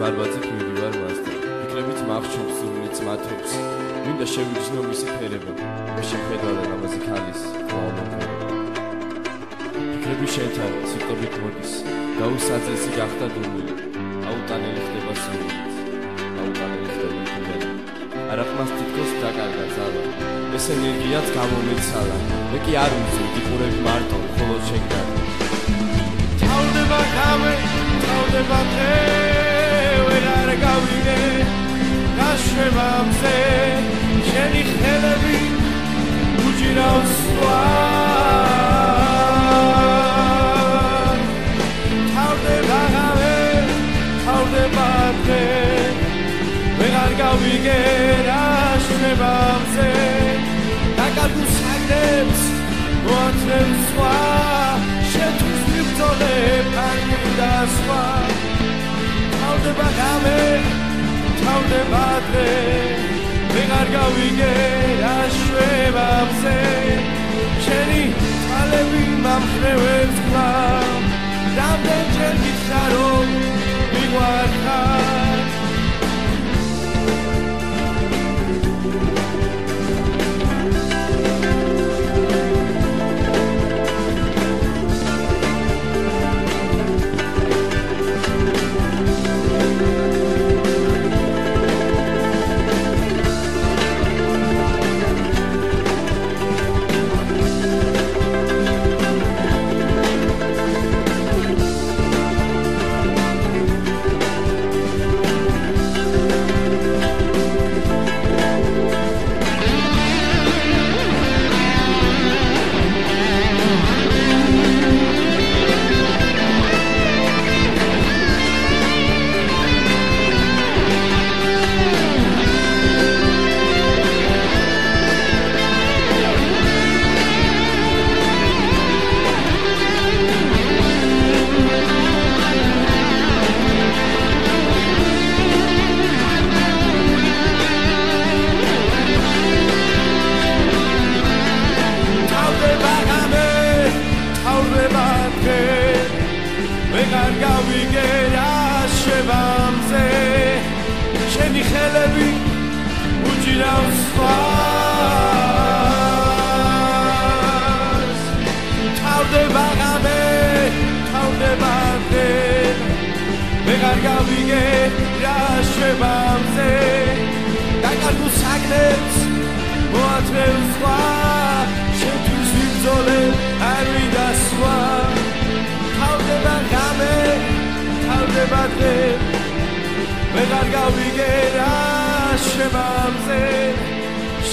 ბარბათით მივივარ მასთან ფიქრებით მახჩობს სულიც მათობს მინდა შევიგრძნო მისი ფერება მე შეხედავ ამაზე ქალის ფიქრები შენთან სიტყვით მოდის გაუსაძესი გახდა დუმილი აუტანელი ხდება სულით აუტანელი ხდება დუმილი არაფმას თითქოს დაკარგა ძალა ეს ენერგიაც გამომეცალა მე კი არ ვუძებ დიპურები მარტო მხოლოდ შენგან თავდება გამე თავდება დღე ვეღარ გავიგე გაშვება მზე შენი ხელები უჭირავს თავდება გამე თავდება დღე ვეღარ გავიგე გაშვება მზე დაკარგულ საგნებს მოათრევს სხვა შეთვის მიბრძოლებ არ მინდა სხვა თავდება გამე თავდება დღე ვეღარ გავიგე გაშვება მზე შენი თვალები მომხრევებს კვლავ რამდენჯერ გითხრა რომ მიყვარხარ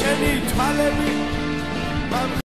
შენი თვალები